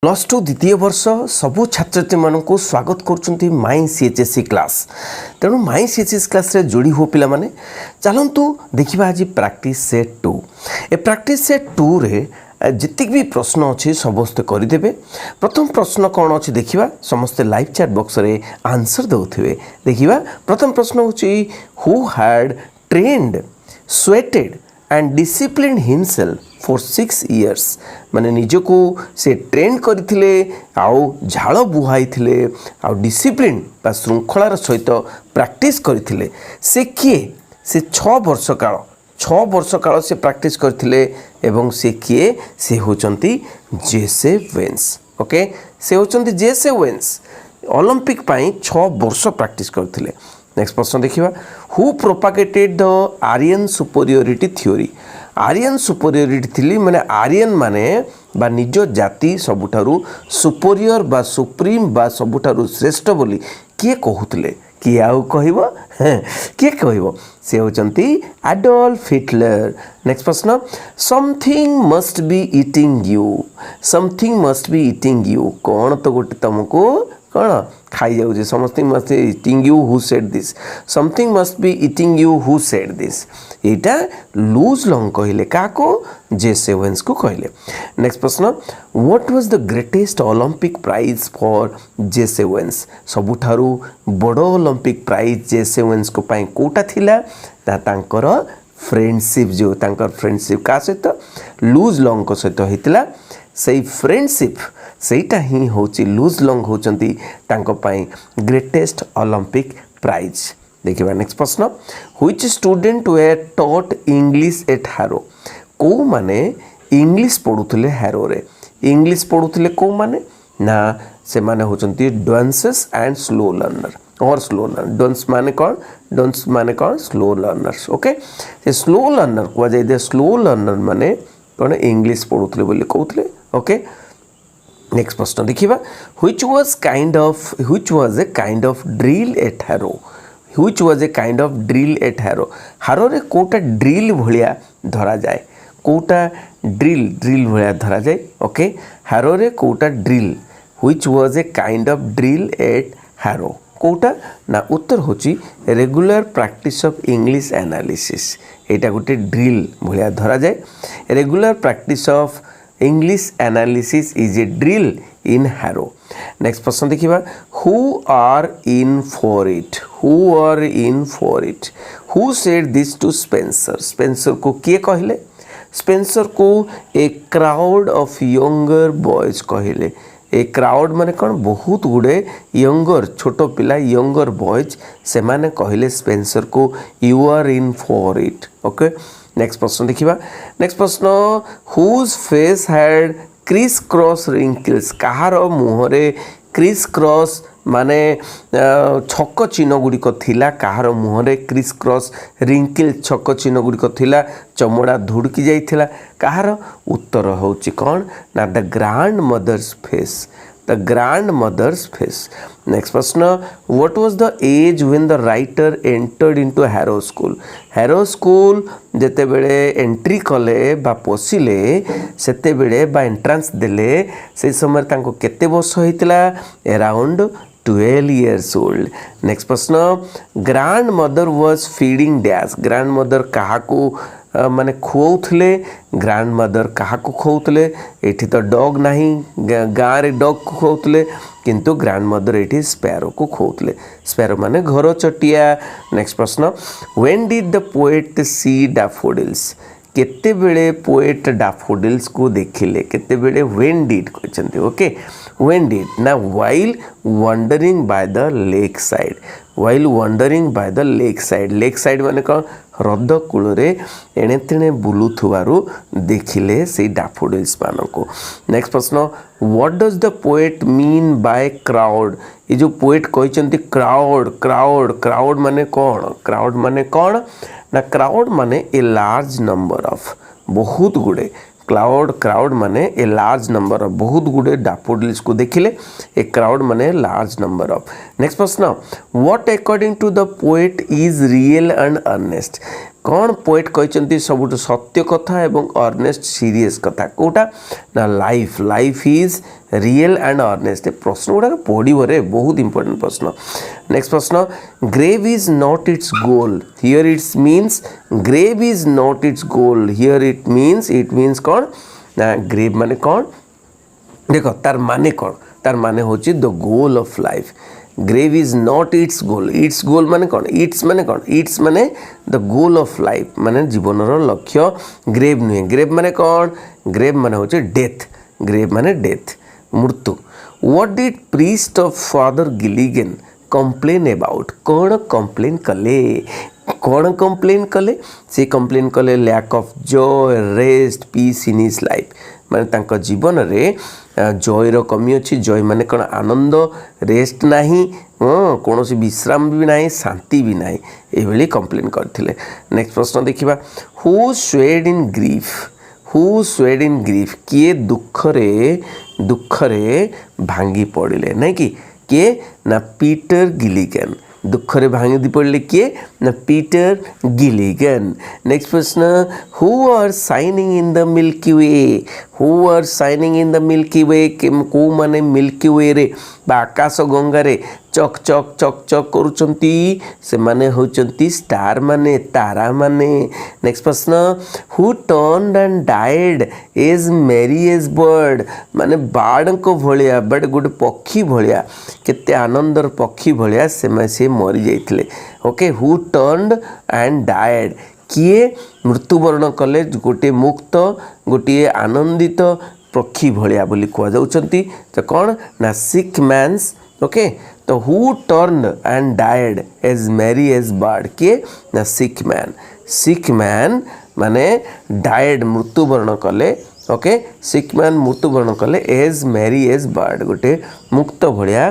Plus two द्वितीय वर्ष सबू छात्रछात्री मानक स्वागत करुँच माई सीएचएससी क्लास। तेणु माई सीएचएससी क्लास रे जोड़ी हो पिला माने चलतु देखा आज प्रैक्टिस सेट 2। ए प्रैक्टिस सेट 2 रे जितिक भी प्रश्न अच्छे समस्ते करदे। प्रथम प्रश्न कौन अच्छे देखा समस्ते लाइव चैट बॉक्स रे आंसर दौथे। देखा प्रथम प्रश्न हूँ who had trained sweated and discipline himself for 6 years माने निजको से ट्रेन करथिले आउ झाड़ बुहाई थिले आउ डिसिप्लिन बा श्रृंखलार सहित प्रैक्टिस करथिले। से किए से 6 वर्ष काल से प्रैक्टिस करथिले एवं से किए से होचंती जेसे वेन्स। ओके से होचंती जेसे वेन्स ओलंपिक पाई 6 वर्ष प्रैक्टिस करथिले। नेक्स्ट प्रश्न देखिबा who propagated the Aryan superiority theory. Aryan superiority थी माने आर्यन माने बा निज जाति सबुठारु सुपरियर बा सुप्रीम बा सबुठारु श्रेष्ठ बोली किए कहूतले किए आउ कहइबो किए कहइबो से होचंती एडोल्फ हिटलर। नेक्स्ट प्रश्न something must be eating you. Something must be eating you कौन तो गोटे तुमको कौन खाई जाऊे। Something must be eating you who said this. Something must be eating you who said this एटा लूज लॉन्ग कहले काको जेसे वेन्स को कहले। नेक्स्ट प्रश्न what was the greatest Olympic prize for Jesse Owens. सबुठारु बड़ ओलंपिक प्राइज जेसे Owens को पाई कोटा थिला ना तांकर फ्रेंडशिप जो तांकर फ्रेंडशिप का सहित लूज लॉन्ग को सहित होइतिला सही फ्रेंडशिप सेटा ही होची लूज लॉन्ग होचंती तांको पाई ग्रेटेस्ट ओलंपिक प्राइज। देखिए नेक्स्ट प्रश्न which student were taught English at Harrow. को माने इंग्लिश पढ़ुले हैरो रे। इंग्लिश पढ़ुले को माने ना से माने होचंती डंसेस एंड स्लो लर्नर और स्लो लर्नर। डंस माने कौन डंस माने कौन स्लो लर्नर्स। ओके से स्लो लर्नर को जाय स्लो लर्नर माने कौन इंग्लिश पढ़ुले बोली कहउतले। ओके नेक्स्ट प्रश्न देखिबा which was a kind of drill at Harrow. Which was a kind of drill at Harrow. Harrow रे कोटा ड्रिल भलिया धरा जाए कोटा ड्रिल भलिया धरा जाए। ओके हैरो रे कोटा drill which was a kind of drill at Harrow कोटा ना उत्तर होची regular practice of English analysis. एटा गोटे ड्रिल भलिया धरा जाए। Regular practice of English analysis is a drill in Harrow. Next प्रश्न देखिबा who are in for it. Who are in for it who said this to Spencer. Spencer को किए कहले। स्पेंसर को a crowd of younger boys कहले। ए crowd माने कौन बहुत गुड़े यंगर छोट पिला यंगर बॉयज से माने कहले स्पेंसर को you are in for it. Okay next प्रश्न देखिबा नेक्स्ट प्रश्न whose face had criss cross wrinkles. कहार मुहरे क्रिस क्रॉस माने छक चिन्ह गुड़िक थिला। कहार मुहरे क्रिस क्रॉस रिंकल छक चिन्ह गुड़िक थिला चमड़ा धुड़की जाइथिला। कहार उत्तर होची कौन ना the grandmother's face. The grandmother's face. Next प्रश्न what was the age when the writer entered into Harrow school. Harrow school जेते बेले एंट्री कले बा पसिले सेते बेले बा एंट्रांस देले से समय तांको केते वर्ष होइतिला अराउंड 12 years old। नेक्स्ट प्रश्न grandmother was feeding dash. Grandmother काहाको माने खुआउथले। ग्रैंड मदर काहाको खुआउथले एठी तो डॉग नहीं गाँव रे डॉग को खुआउथले किंतु ग्रैंड मदर एठी स्पैरो को खुआउथले। स्पैरो माने घर चटिया। नेक्स्ट प्रश्न when did the poet see daffodils. केते बेले पोएट डैफोडिल्स को देखिले केते बेले व्हेन डिड कहचंती। ओके व्हेन डिड ना while wandering by the lakeside. While wandering by the lakeside. Lakeside माने कौन ह्रद कूल एणे तेणे बुलुथुवारु देखिले से डैफोडिल्स मानको। नेक्स्ट प्रश्न what does the poet mean by crowd. ये जो पोएट कहचंती क्राउड क्राउड क्राउड माने कौन। क्राउड माने कौन ना क्राउड माने ए लार्ज नंबर ऑफ बहुत गुड़े। क्राउड माने ए लार्ज नंबर ऑफ बहुत गुड़े डैफोडिल्स को देखिले। ए क्राउड माने लार्ज नंबर ऑफ। नेक्स्ट प्रश्न what according to the poet is real and earnest. कौन पोएट कहते सबुठ सत्य कथा एवं अर्नेस्ट सीरीयस कथा कोटा ना life life is real and earnest. प्रश्न गुड़ाक पढ़े बहुत इंपोर्टेंट प्रश्न। नेक्स्ट प्रश्न grave is not its goal here its means grave is not its goal here it means कौन ना ग्रेव माने कौन देख तार माने होची the goal of life. Grave is not its goal माने कौन इट्स माने द गोल ऑफ लाइफ माने जीवन लक्ष्य ग्रेव नुहे। ग्रेव माने कौन ग्रेव माने होची डेथ ग्रेव माने डेथ मृत्यु। What did priest of Father Gilligan complain about कौन कंप्लेन कले से कंप्लेन कले lack of joy rest peace in his life माने तांको जीवन रे जॉयर कमी अच्छी जॉय माने कौन आनंद रेस्ट नहीं कौन विश्राम भी ना शांति भी ना ये कंप्लेन करते। नेक्स्ट प्रश्न देखिबा हु स्वेड इन ग्रीफ किए दुख रे भांगी पड़े नहीं कि किए ना पीटर गिलिगन दुख रे भांगी पड़े किए ना पीटर गिलिगन। नेक्स्ट प्रश्न who are shining in the Milky Way को माने मिल्की वे रे आकाश गंगा रे चक चक चक चक करुचंती से माने होचंती स्टार माने तारा माने। नेक्स्ट प्रश्न who turned and died as merry as bird माने बाड़ को भलिया बट गोटे पक्षी भलिया केते आनंदर पक्षी भलिया से मरी जाइथिले। Okay who turned and died किए मृत्युवरण कले गोटे मुक्त गोटे आनंदित पक्षी भलिया बोली कह जाउचंती तो कौन ना सिक मैन्स। ओके तो who turned and died as merry as bird किए ना सिक मैन माने डाइड मृत्युवरण कले। ओके सिक मैन मृत्युवरण कले एज मैरी एज बर्ड गोटे मुक्त भलिया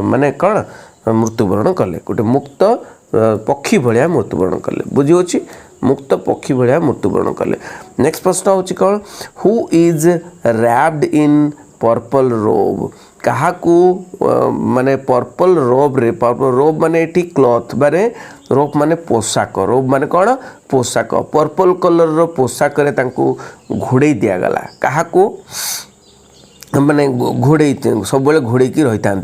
माने कौन मृत्युवरण कले गोटे मुक्त पक्षी भलिया मृत्युवरण कले बुझी होची मुक्त पक्षी भलिया मृत्युवरण कले। नेक्स्ट प्रश्न होची कौन who is wrapped in purple रोब काहाकू माने पर्पल रोब रे पर्पल रोब माने एठी क्लॉथ माने रोब माने पोशाक रोब माने कौन पोशाक पर्पल कलर रो पोशाक रे तांको घोड़े दिया गला काहाकू माने घोड़े सब बेले घोड़े की रही था।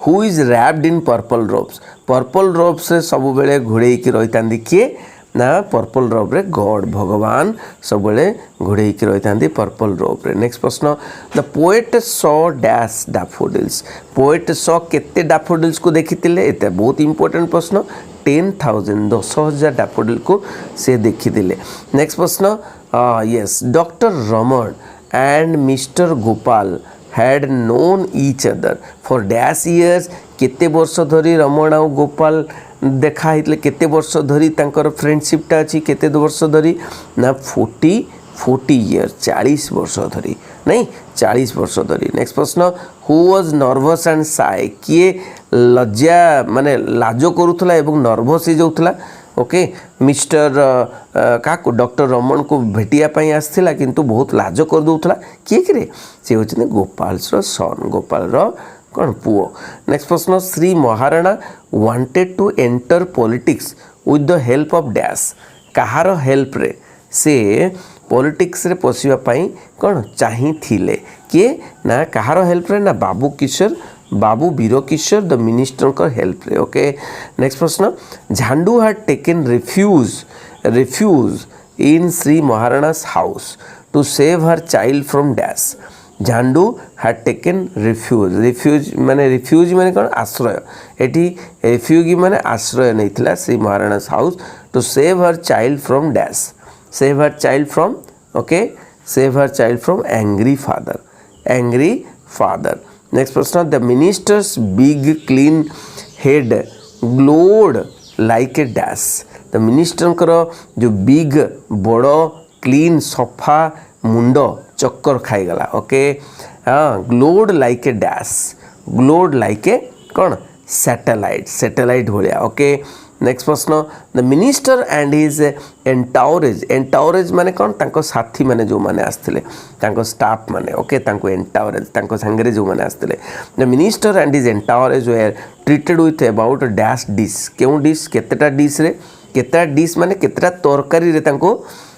Who is wrapped in purple ropes रे सब बेले घोड़े की रही था किए ना पर्पल रोब रे गॉड भगवान सब बेले घोड़े की रही था पर्पल रोब रे। नेक्स्ट प्रश्न the poet saw dash daffodils poet saw केते डैफोडिल्स को देखिथिले एते बहुत इंपोर्टेंट प्रश्न 10,000 10,000 डैफोडिल को से देखिथिले। नेक्स्ट प्रश्न yes doctor Raman and mister Gopal had known each other for dash years केते वर्ष धरी रमण और गोपाल देखा होते केते वर्ष धरी तांकर फ्रेंडशिपटा अच्छी केते वर्ष धरी ना 40 इयर्स 40 वर्ष धरी नहीं 40 वर्ष धरी। नेक्स्ट प्रश्न who was nervous and Sai किए लज्जा माने लाजो करूथला एवं नर्वस हो जाउथला। ओके मिस्टर क्या डॉक्टर रमन को भेटिया पाई आसला किंतु बहुत लाज कर दूसरा किए कि सी होती गोपाल सन गोपाल कौन पुओ। नेक्स्ट प्रश्न Shri Maharana wanted to enter politics with the help of dash कहार हेल्प रे से पॉलिटिक्स रे पशिबा पाई कौन चाही थिले किए ना कहार हेल्प रे ना बाबू वीरकिशोर द मिनिस्टर का हेल्प रे। ओके नेक्स्ट प्रश्न Jhandu had taken refuge in Shri Maharana's house to save her child from dash Jhandu had taken refuge माने कौन आश्रय एटी रिफ्यूगी माने आश्रय नहीं थिला Shri Maharana's house to save her child from dash save her child from okay save her child from angry father. Next प्रश्न the minister's big clean head glowed like a dash the minister जो big बड़ clean सफा मुंड चक्कर खाईगला। Okay हाँ glowed like a dash glowed like a कौन satellite भाया। Okay next प्रश्न the minister and his एंटाउरेज माने कौन तांको साथी माने जो माने आसथिले तांको स्टाफ माने ओके तांको एंटाउरेज तांको संगरे जो माने आसथिले the minister and his entourage were treated with about dash dish क्यों डिश केतेटा डिश रे केतेटा डिश माने केतेटा तरकारी रे तांको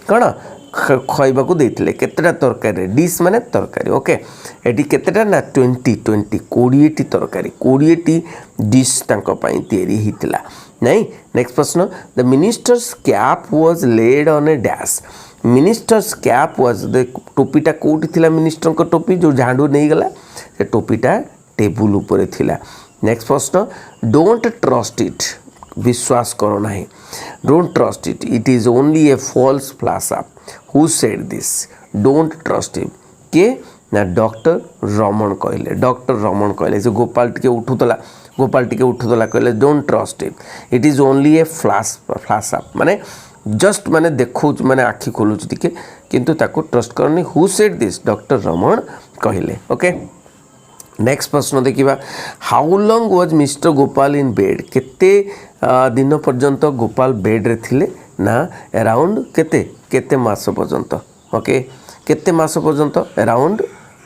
कण खाइबाकू देइथिले केतेटा तरकारी डिश माने तरकारी ओके एटी केतेटा ना 20 कोड़ीएटी तरकारी 20टी डिश तांको पई तयारी हितला नहीं। नेक्स्ट प्रश्न the minister's cap was laid on a dash minister's cap was the टोपीटा कोठी थिला मिनिस्टर को टोपी जो झाड़ू नहीं गला से टोपीटा टेबुल ऊपर थिला। नेक्स्ट प्रश्न डोंट ट्रस्ट इट विश्वास करो नहीं don't trust it it is only a false flash up who said this don't trust him के ना डॉक्टर रमन कहले से गोपाल टिके उठुतला कहले don't trust him it is only A flash up माने जस्ट माने देखो माने आखि खोलु टिके किंतु ताको ट्रस्ट करनी who said this doctor Raman कहले ओके। नेक्स्ट प्रश्न देखिबा how long was mister Gopal in bed केते दिन पर्यंत गोपाल बेड रे थिले ना अराउंड केते मास पर्यंत ओके केते मास पर्यंत around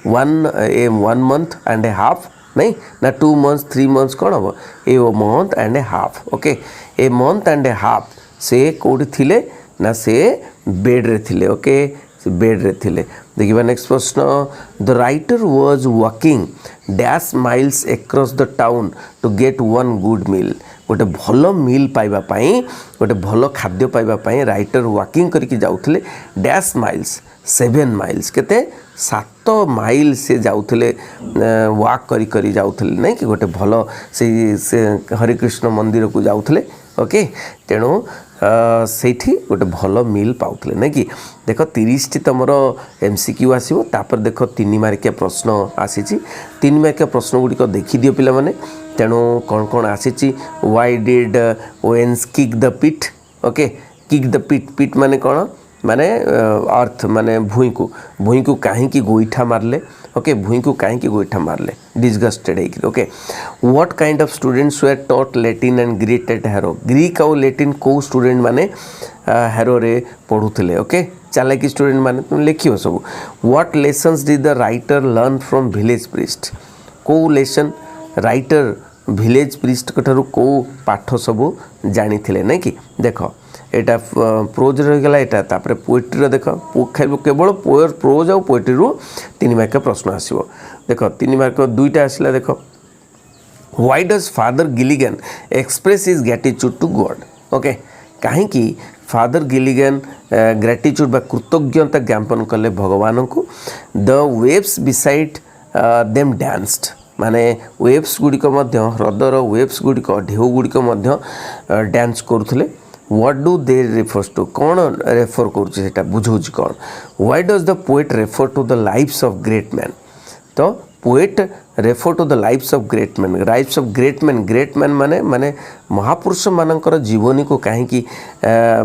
1 month and a half नहीं ना 2 months 3 months कौन हम ए month and a half okay A month and a half से कोड थिले ना से बेड रे थिले ओके से बेड रे थिले। देखिबा नेक्स्ट प्रश्न the writer was walking dash miles across the town to get one good meal गोटे भल मील पाइबा पाई गोटे भल खाद्य पाइबा पाई राइटर वॉकिंग करके जाउथले डैश माइल्स 7 माइल्स केते 7 माइल से जाउथले वॉक करी जाउथले नहीं कि गोटे भल से हरिकृष्ण मंदिर को जाउथले ओके तेणु सेठी गोटे भल मील पाउथले नहीं कि देख 30टी तुमर एमसीक्यू आसीबो तापर देख 3 मार्किया प्रश्न आसीची 3 मार्किया प्रश्न गुडी को देखि दियो पिला माने तेणु कौन कौन आसीची why did Owens kick the pit okay kick the pit माने कौन माने अर्थ माने भूई को कहीं की गोईठा मारले ओके भूई को कहीं की गोईठा मारले डिस्गस्टेड है okay what kind of students were taught Latin and Greek at Harrow Greek और लैटिन को स्टूडेंट माने हैरो रे पढ़ुले ओके चालाकी स्टूडेंट माने तुम लिखियो सब what lessons did the writer learn from village priest को लेसन राइटर विलेज प्रीस्ट कठारु को पाठ सब जानी थिले नहीं कि देख एटा प्रोज रहीगला एटा तापर पोएट्री देख केवल प्रोज और पोएट्री 3 मार्क प्रश्न आसीबो देख 3 मार्क 2टा आसला देख why does Father Gilligan express his gratitude to God okay कहीं कि फादर गिलिगन ग्रैटिट्यूड बा कृतज्ञता ज्ञापन कले भगवान को the waves beside them danced माने वेव्स गुड़िक ह्रदर वेव्स गुड़िक ढेउ गुड़िक डांस करुले what do they refers to कौन रेफर कर बुझौछि कौन why does the poet refer to the lifes of great man तो poet refer to the lifes of great man माने माने महापुरुष मानकर जीवनी को कहीं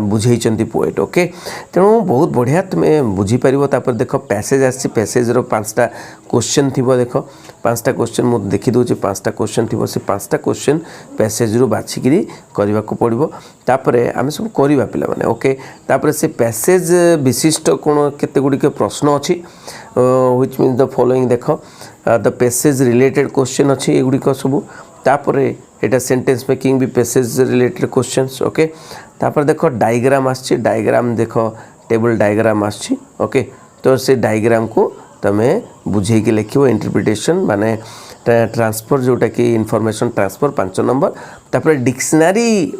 बुझे पोएट ओके तेणु बहुत बढ़िया तुम्हें बुझीपर तापर देख पैसेज आसी पैसेज रो 5टा क्वेश्चन थी देख 5टा क्वेश्चन मुझे देखी दूसरी 5टा क्वेश्चन थी से 5टा क्वेश्चन पैसेज रू बाछिकी करने को पड़ो तापर आम सब करवा पिला माने ओके तापर से पैसेज विशिष्ट कौन केते गुड़िक प्रश्न अच्छी व्हिच मीन्स द फॉलोइंग देख द पैसेज रिलेटेड क्वेश्चन अच्छी एगुड़िक सब तापर एटा सेंटेंस मेकिंग भी पैसेज रिलेटेड क्वेश्चंस ओके तापर देख डायग्राम आछि डायग्राम देख टेबल डायग्राम आछि ओके तो से डायग्राम को तमे बुझे के लिखियो इंटरप्रिटेशन माने ट्रांसफर जोटा कि इनफॉरमेशन ट्रांसफर 5 नंबर तापर dictionary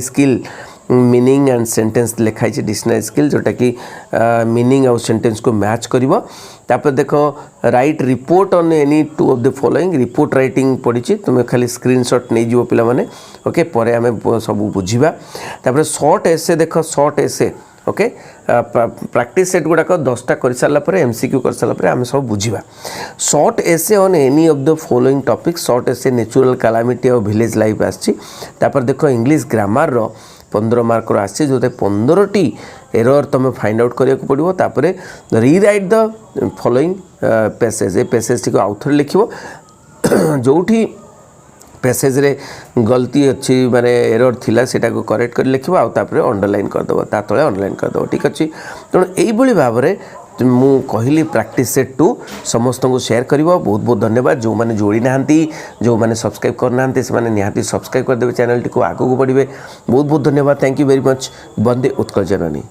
skill meaning and sentence लिखाई डिक्शनरी स्किल जोटा कि मीनिंग और सेंटेंस को मैच करिवो तापर देखो right report on any 2 of the following report writing पड़ी तुम खाली स्क्रीनशॉट नहीं जीव पिला माने ओके परे आमे सब बुझिबा तापर शॉर्ट एसे देखो short essay okay practice set गुड़ाक 10टा कर सारा पर एमसीक्यू कर सारा पर आम सब बुझा short essay on any of the following topic short essay natural calamity और विलेज लाइफ आसपर देख इंग्लिश ग्रामर रो 15 मार्क आसी जो 15टी एरर तुम फाइंड आउट करिया को पड़ो तापर rewrite the following passage a passage T आउ थे लिखो जोठी पैसेज रे गलती अच्छी माने एरर थिला सेटा को करेक्ट कर लिखो आउ तापर अंडरलाइन कर दबो ता तळे अंडरलाइन कर दबो ठीक अछि तेणु एई भली भाव रे मु कहली प्रैक्टिस सेट 2 समस्त को शेयर कर बहुत बहुत धन्यवाद। जो मैंने जोड़ी ना जो मैंने सब्सक्राइब करना से निहाती सब्सक्राइब करदे चैनल टी को आगू बढ़े। बहुत बहुत धन्यवाद। Thank you very much. Vande Utkal Janani.